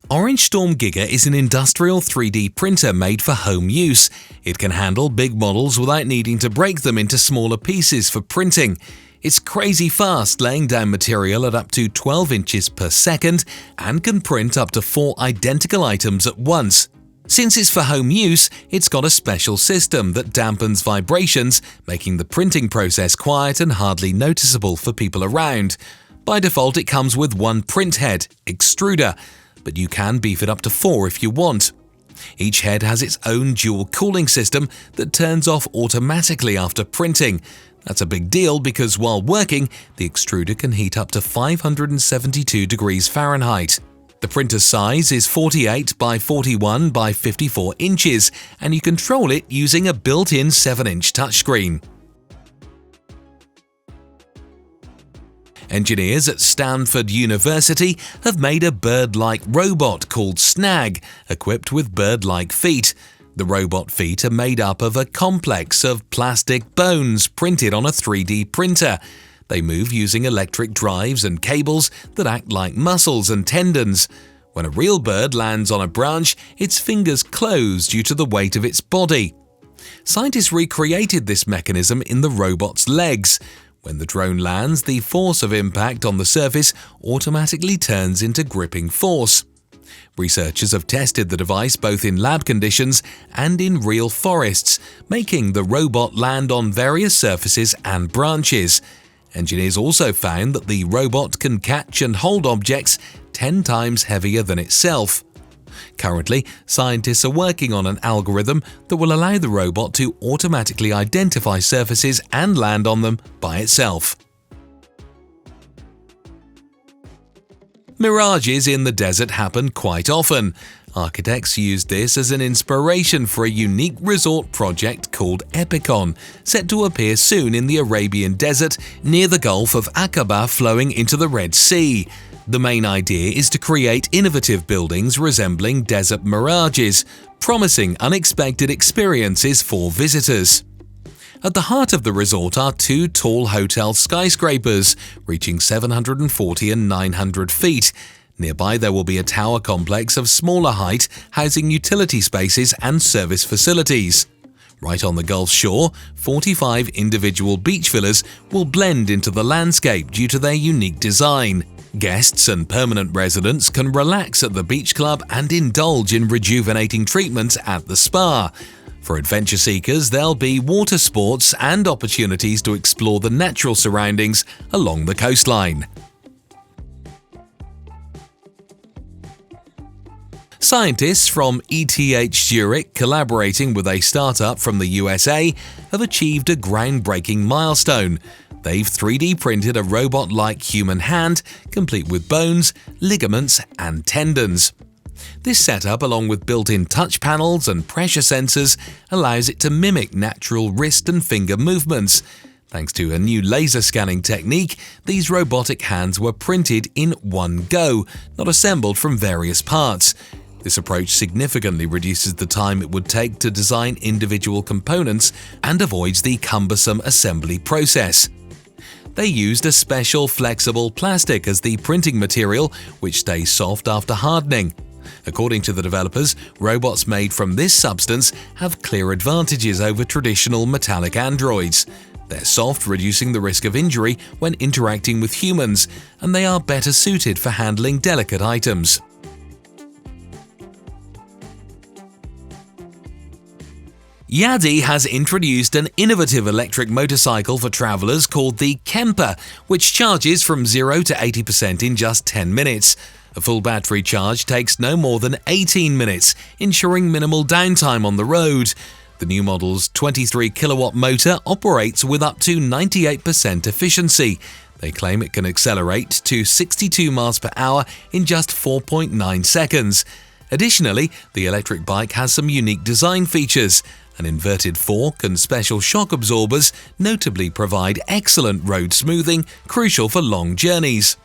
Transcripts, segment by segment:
Orange Storm Giga is an industrial 3D printer made for home use. It can handle big models without needing to break them into smaller pieces for printing. It's crazy fast, laying down material at up to 12 inches per second and can print up to 4 identical items at once. Since it's for home use, it's got a special system that dampens vibrations, making the printing process quiet and hardly noticeable for people around. By default, it comes with one print head, extruder, but you can beef it up to 4 if you want. Each head has its own dual cooling system that turns off automatically after printing. That's a big deal because while working, the extruder can heat up to 572 degrees Fahrenheit. The printer's size is 48 by 41 by 54 inches, and you control it using a built-in 7-inch touchscreen. Engineers at Stanford University have made a bird-like robot called Snag, equipped with bird-like feet. The robot feet are made up of a complex of plastic bones printed on a 3D printer. They move using electric drives and cables that act like muscles and tendons. When a real bird lands on a branch, its fingers close due to the weight of its body. Scientists recreated this mechanism in the robot's legs. When the drone lands, the force of impact on the surface automatically turns into gripping force. Researchers have tested the device both in lab conditions and in real forests, making the robot land on various surfaces and branches. Engineers also found that the robot can catch and hold objects 10 times heavier than itself. Currently, scientists are working on an algorithm that will allow the robot to automatically identify surfaces and land on them by itself. Mirages in the desert happen quite often. Architects used this as an inspiration for a unique resort project called Epicon, set to appear soon in the Arabian desert near the Gulf of Aqaba flowing into the Red Sea. The main idea is to create innovative buildings resembling desert mirages, promising unexpected experiences for visitors. At the heart of the resort are 2 tall hotel skyscrapers, reaching 740 and 900 feet. Nearby there will be a tower complex of smaller height, housing utility spaces and service facilities. Right on the Gulf shore, 45 individual beach villas will blend into the landscape due to their unique design. Guests and permanent residents can relax at the beach club and indulge in rejuvenating treatments at the spa. For adventure seekers, there'll be water sports and opportunities to explore the natural surroundings along the coastline. Scientists from ETH Zurich, collaborating with a startup from the USA, have achieved a groundbreaking milestone. They've 3D printed a robot-like human hand, complete with bones, ligaments, and tendons. This setup, along with built-in touch panels and pressure sensors, allows it to mimic natural wrist and finger movements. Thanks to a new laser scanning technique, these robotic hands were printed in one go, not assembled from various parts. This approach significantly reduces the time it would take to design individual components and avoids the cumbersome assembly process. They used a special flexible plastic as the printing material, which stays soft after hardening. According to the developers, robots made from this substance have clear advantages over traditional metallic androids. They're soft, reducing the risk of injury when interacting with humans, and they are better suited for handling delicate items. Yaddy has introduced an innovative electric motorcycle for travelers called the Kemper, which charges from 0 to 80% in just 10 minutes. A full battery charge takes no more than 18 minutes, ensuring minimal downtime on the road. The new model's 23 kilowatt motor operates with up to 98% efficiency. They claim it can accelerate to 62 miles per hour in just 4.9 seconds. Additionally, the electric bike has some unique design features. An inverted fork and special shock absorbers notably provide excellent road smoothing, crucial for long journeys.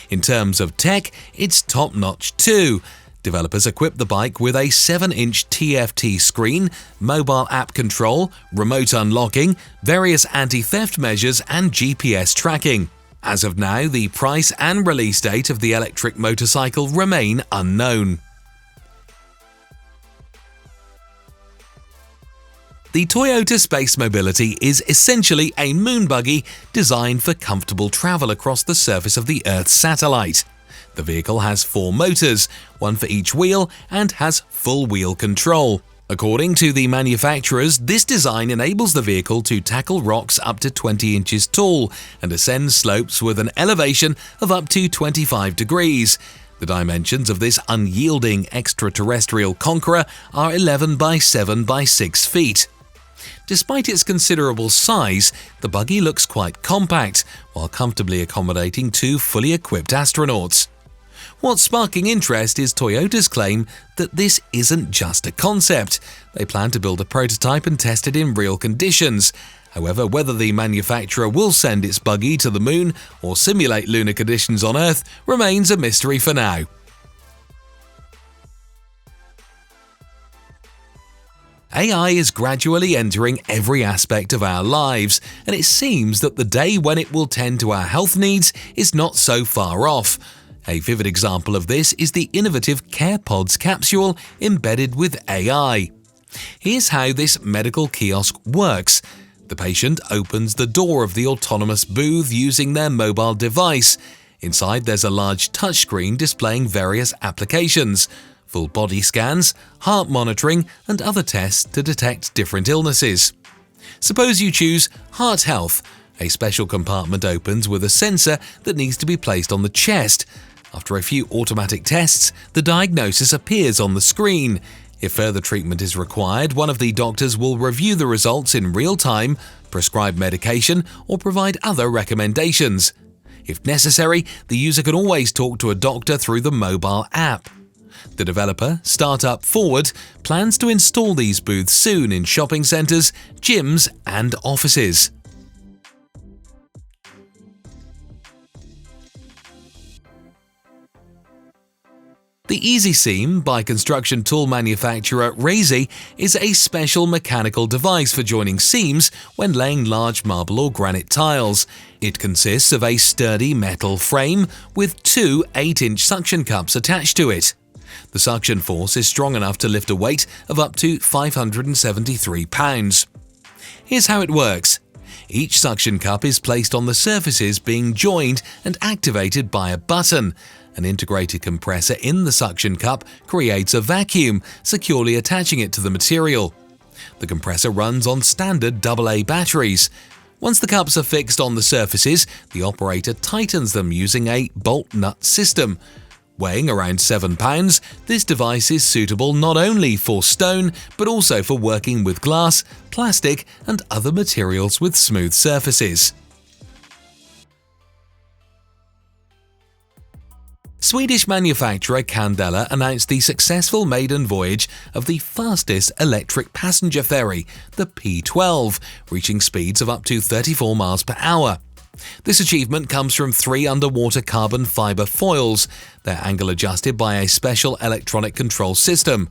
In terms of tech, it's top-notch too. Developers equipped the bike with a 7-inch TFT screen, mobile app control, remote unlocking, various anti-theft measures and GPS tracking. As of now, the price and release date of the electric motorcycle remain unknown. The Toyota Space Mobility is essentially a moon buggy designed for comfortable travel across the surface of the Earth's satellite. The vehicle has 4 motors, one for each wheel, and has full wheel control. According to the manufacturers, this design enables the vehicle to tackle rocks up to 20 inches tall and ascend slopes with an elevation of up to 25 degrees. The dimensions of this unyielding extraterrestrial conqueror are 11 by 7 by 6 feet. Despite its considerable size, the buggy looks quite compact, while comfortably accommodating 2 fully equipped astronauts. What's sparking interest is Toyota's claim that this isn't just a concept. They plan to build a prototype and test it in real conditions. However, whether the manufacturer will send its buggy to the moon or simulate lunar conditions on Earth remains a mystery for now. AI is gradually entering every aspect of our lives, and it seems that the day when it will tend to our health needs is not so far off. A vivid example of this is the innovative CarePods capsule embedded with AI. Here's how this medical kiosk works. The patient opens the door of the autonomous booth using their mobile device. Inside there's a large touchscreen displaying various applications, full body scans, heart monitoring, and other tests to detect different illnesses. Suppose you choose Heart Health. A special compartment opens with a sensor that needs to be placed on the chest. After a few automatic tests, the diagnosis appears on the screen. If further treatment is required, one of the doctors will review the results in real time, prescribe medication, or provide other recommendations. If necessary, the user can always talk to a doctor through the mobile app. The developer, Startup Forward, plans to install these booths soon in shopping centers, gyms, and offices. The Easy Seam by construction tool manufacturer Razy is a special mechanical device for joining seams when laying large marble or granite tiles. It consists of a sturdy metal frame with 2 8-inch suction cups attached to it. The suction force is strong enough to lift a weight of up to 573 pounds. Here's how it works. Each suction cup is placed on the surfaces being joined and activated by a button. An integrated compressor in the suction cup creates a vacuum, securely attaching it to the material. The compressor runs on standard AA batteries. Once the cups are fixed on the surfaces, the operator tightens them using a bolt-nut system. Weighing around 7 pounds, this device is suitable not only for stone, but also for working with glass, plastic, and other materials with smooth surfaces. Swedish manufacturer Candela announced the successful maiden voyage of the fastest electric passenger ferry, the P12, reaching speeds of up to 34 miles per hour. This achievement comes from 3 underwater carbon fiber foils. They're angle adjusted by a special electronic control system.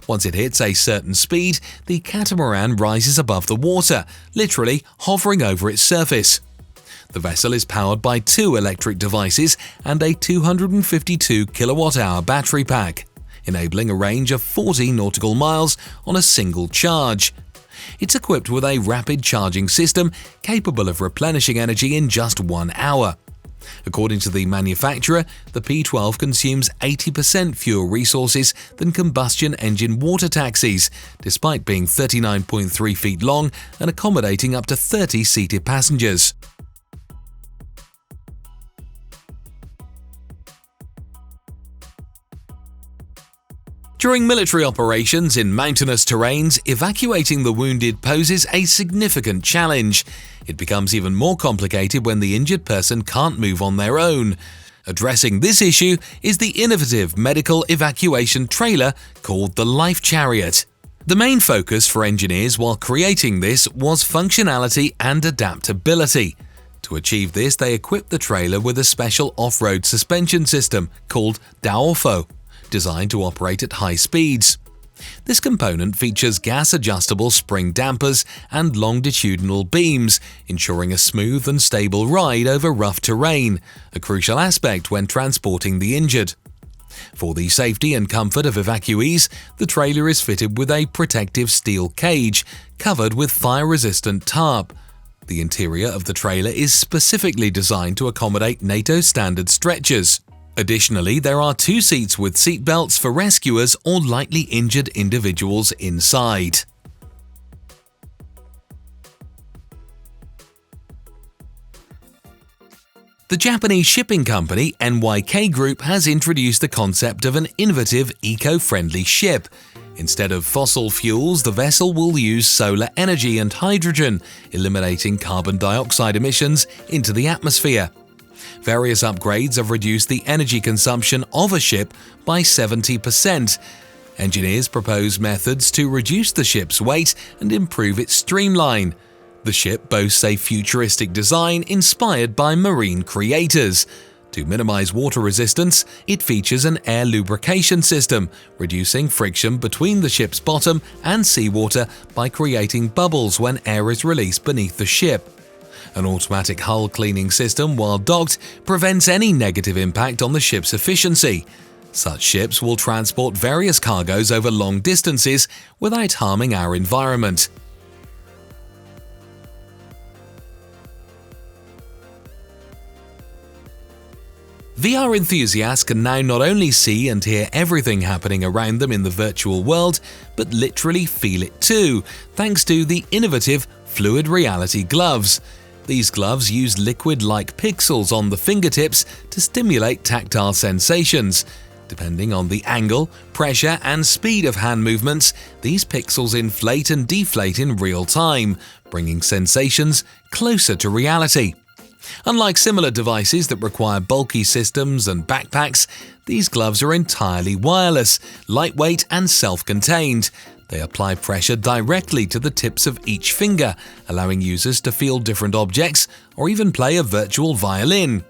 Once it hits a certain speed, the catamaran rises above the water, literally hovering over its surface. The vessel is powered by 2 electric devices and a 252 kilowatt-hour battery pack, enabling a range of 40 nautical miles on a single charge. It's equipped with a rapid charging system capable of replenishing energy in just 1 hour. According to the manufacturer, the P12 consumes 80% fewer resources than combustion engine water taxis, despite being 39.3 feet long and accommodating up to 30 seated passengers. During military operations in mountainous terrains, evacuating the wounded poses a significant challenge. It becomes even more complicated when the injured person can't move on their own. Addressing this issue is the innovative medical evacuation trailer called the Life Chariot. The main focus for engineers while creating this was functionality and adaptability. To achieve this, they equipped the trailer with a special off-road suspension system called Daofo, designed to operate at high speeds. This component features gas-adjustable spring dampers and longitudinal beams, ensuring a smooth and stable ride over rough terrain, a crucial aspect when transporting the injured. For the safety and comfort of evacuees, the trailer is fitted with a protective steel cage covered with fire-resistant tarp. The interior of the trailer is specifically designed to accommodate NATO standard stretchers. Additionally, there are 2 seats with seat belts for rescuers or lightly injured individuals inside. The Japanese shipping company NYK Group has introduced the concept of an innovative, eco-friendly ship. Instead of fossil fuels, the vessel will use solar energy and hydrogen, eliminating carbon dioxide emissions into the atmosphere. Various upgrades have reduced the energy consumption of a ship by 70%. Engineers propose methods to reduce the ship's weight and improve its streamline. The ship boasts a futuristic design inspired by marine creators. To minimize water resistance, it features an air lubrication system, reducing friction between the ship's bottom and seawater by creating bubbles when air is released beneath the ship. An automatic hull cleaning system, while docked, prevents any negative impact on the ship's efficiency. Such ships will transport various cargoes over long distances without harming our environment. VR enthusiasts can now not only see and hear everything happening around them in the virtual world, but literally feel it too, thanks to the innovative fluid reality gloves. These gloves use liquid-like pixels on the fingertips to stimulate tactile sensations. Depending on the angle, pressure, and speed of hand movements, these pixels inflate and deflate in real time, bringing sensations closer to reality. Unlike similar devices that require bulky systems and backpacks, these gloves are entirely wireless, lightweight, and self-contained. They apply pressure directly to the tips of each finger, allowing users to feel different objects or even play a virtual violin.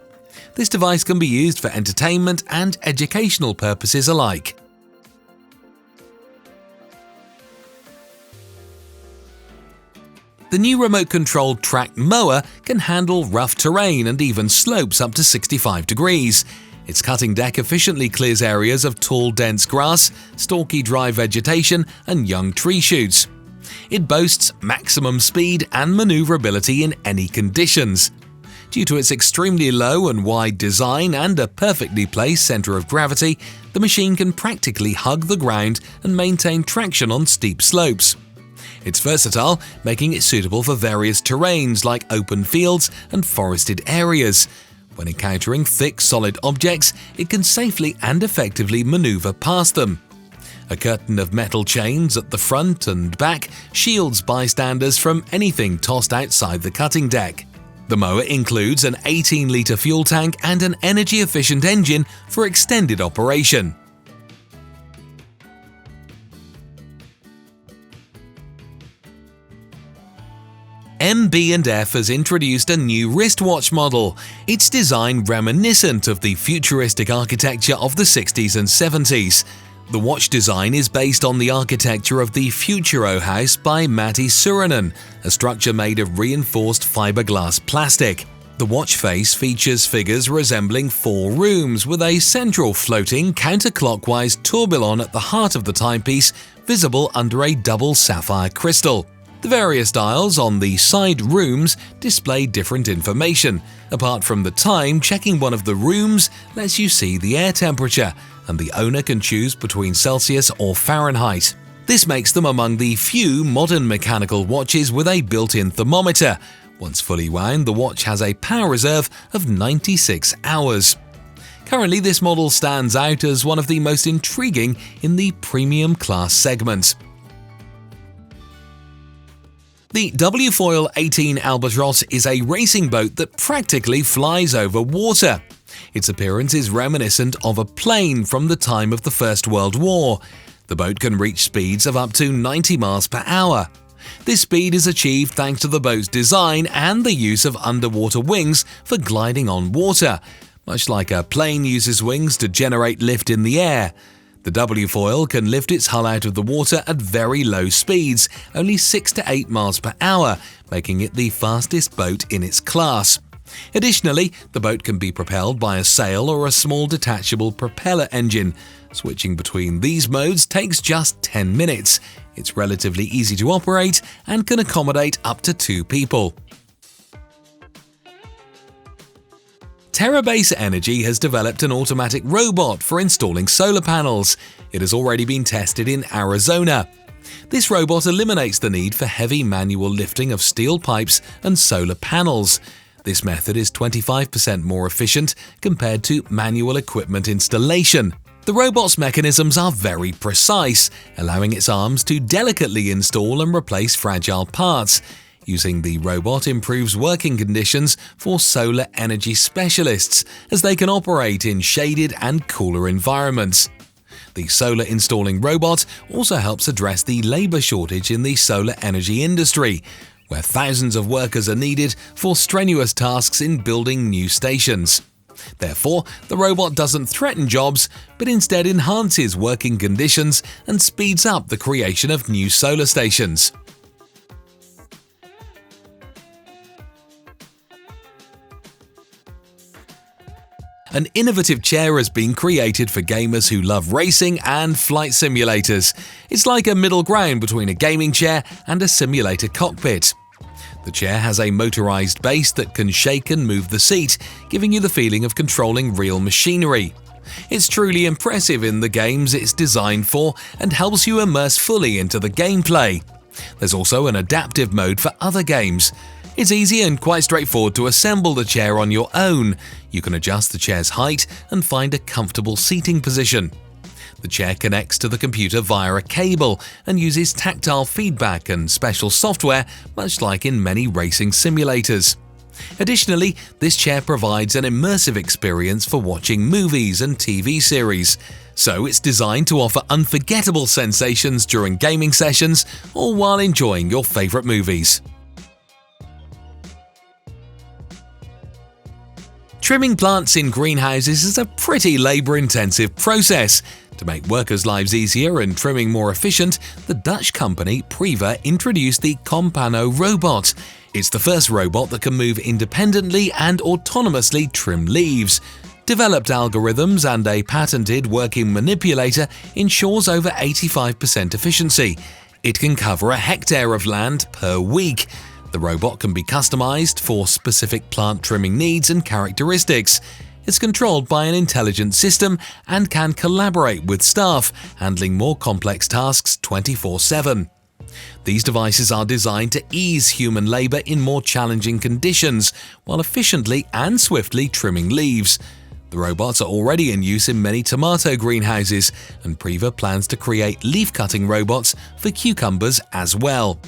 This device can be used for entertainment and educational purposes alike. The new remote-controlled track mower can handle rough terrain and even slopes up to 65 degrees. Its cutting deck efficiently clears areas of tall, dense grass, stalky dry vegetation, and young tree shoots. It boasts maximum speed and maneuverability in any conditions. Due to its extremely low and wide design and a perfectly placed center of gravity, the machine can practically hug the ground and maintain traction on steep slopes. It's versatile, making it suitable for various terrains like open fields and forested areas. When encountering thick, solid objects, it can safely and effectively maneuver past them. A curtain of metal chains at the front and back shields bystanders from anything tossed outside the cutting deck. The mower includes an 18-litre fuel tank and an energy-efficient engine for extended operation. MB&F has introduced a new wristwatch model. Its design reminiscent of the futuristic architecture of the 60s and 70s. The watch design is based on the architecture of the Futuro house by Matti Suranen, a structure made of reinforced fiberglass plastic. The watch face features figures resembling 4 rooms with a central floating counterclockwise tourbillon at the heart of the timepiece, visible under a double sapphire crystal. The various dials on the side rooms display different information. Apart from the time, checking one of the rooms lets you see the air temperature, and the owner can choose between Celsius or Fahrenheit. This makes them among the few modern mechanical watches with a built-in thermometer. Once fully wound, the watch has a power reserve of 96 hours. Currently, this model stands out as one of the most intriguing in the premium class segment. The W-Foil 18 Albatross is a racing boat that practically flies over water. Its appearance is reminiscent of a plane from the time of the First World War. The boat can reach speeds of up to 90 miles per hour. This speed is achieved thanks to the boat's design and the use of underwater wings for gliding on water, much like a plane uses wings to generate lift in the air. The W-foil can lift its hull out of the water at very low speeds, only 6 to 8 miles per hour, making it the fastest boat in its class. Additionally, the boat can be propelled by a sail or a small detachable propeller engine. Switching between these modes takes just 10 minutes. It's relatively easy to operate and can accommodate up to 2 people. Terrabase Energy has developed an automatic robot for installing solar panels. It has already been tested in Arizona. This robot eliminates the need for heavy manual lifting of steel pipes and solar panels. This method is 25% more efficient compared to manual equipment installation. The robot's mechanisms are very precise, allowing its arms to delicately install and replace fragile parts. Using the robot improves working conditions for solar energy specialists, as they can operate in shaded and cooler environments. The solar installing robot also helps address the labor shortage in the solar energy industry, where thousands of workers are needed for strenuous tasks in building new stations. Therefore, the robot doesn't threaten jobs, but instead enhances working conditions and speeds up the creation of new solar stations. An innovative chair has been created for gamers who love racing and flight simulators. It's like a middle ground between a gaming chair and a simulator cockpit. The chair has a motorized base that can shake and move the seat, giving you the feeling of controlling real machinery. It's truly impressive in the games it's designed for and helps you immerse fully into the gameplay. There's also an adaptive mode for other games. It's easy and quite straightforward to assemble the chair on your own. You can adjust the chair's height and find a comfortable seating position. The chair connects to the computer via a cable and uses tactile feedback and special software, much like in many racing simulators. Additionally, this chair provides an immersive experience for watching movies and TV series. So it's designed to offer unforgettable sensations during gaming sessions or while enjoying your favorite movies. Trimming plants in greenhouses is a pretty labor-intensive process. To make workers' lives easier and trimming more efficient, the Dutch company Priva introduced the Compano robot. It's the first robot that can move independently and autonomously trim leaves. Developed algorithms and a patented working manipulator ensures over 85% efficiency. It can cover a hectare of land per week. The robot can be customized for specific plant trimming needs and characteristics. It's controlled by an intelligent system and can collaborate with staff, handling more complex tasks 24/7. These devices are designed to ease human labor in more challenging conditions, while efficiently and swiftly trimming leaves. The robots are already in use in many tomato greenhouses, and Priva plans to create leaf-cutting robots for cucumbers as well.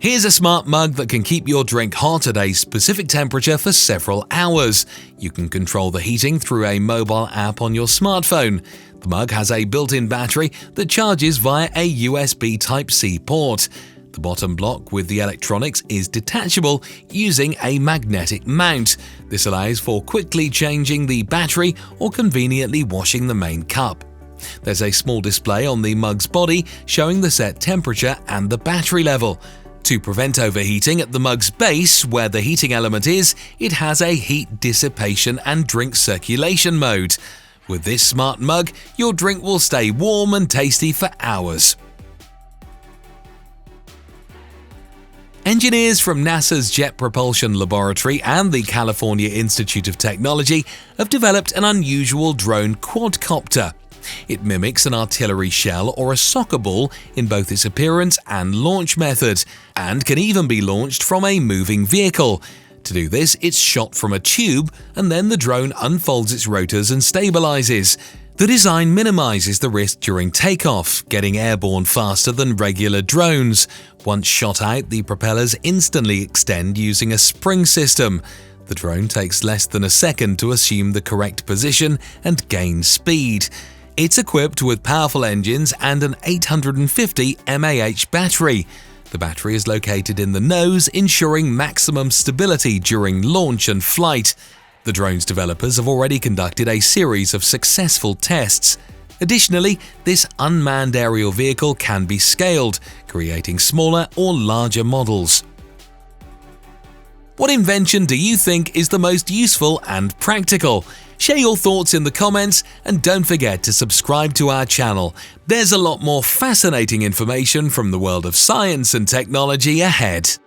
Here's a smart mug that can keep your drink hot at a specific temperature for several hours. You can control the heating through a mobile app on your smartphone. The mug has a built-in battery that charges via a USB Type-C port. The bottom block with the electronics is detachable using a magnetic mount. This allows for quickly changing the battery or conveniently washing the main cup. There's a small display on the mug's body showing the set temperature and the battery level. To prevent overheating at the mug's base, where the heating element is, it has a heat dissipation and drink circulation mode. With this smart mug, your drink will stay warm and tasty for hours. Engineers from NASA's Jet Propulsion Laboratory and the California Institute of Technology have developed an unusual drone quadcopter. It mimics an artillery shell or a soccer ball in both its appearance and launch method, and can even be launched from a moving vehicle. To do this, it's shot from a tube, and then the drone unfolds its rotors and stabilizes. The design minimizes the risk during takeoff, getting airborne faster than regular drones. Once shot out, the propellers instantly extend using a spring system. The drone takes less than a second to assume the correct position and gain speed. It's equipped with powerful engines and an 850 mAh battery. The battery is located in the nose, ensuring maximum stability during launch and flight. The drone's developers have already conducted a series of successful tests. Additionally, this unmanned aerial vehicle can be scaled, creating smaller or larger models. What invention do you think is the most useful and practical? Share your thoughts in the comments and don't forget to subscribe to our channel. There's a lot more fascinating information from the world of science and technology ahead.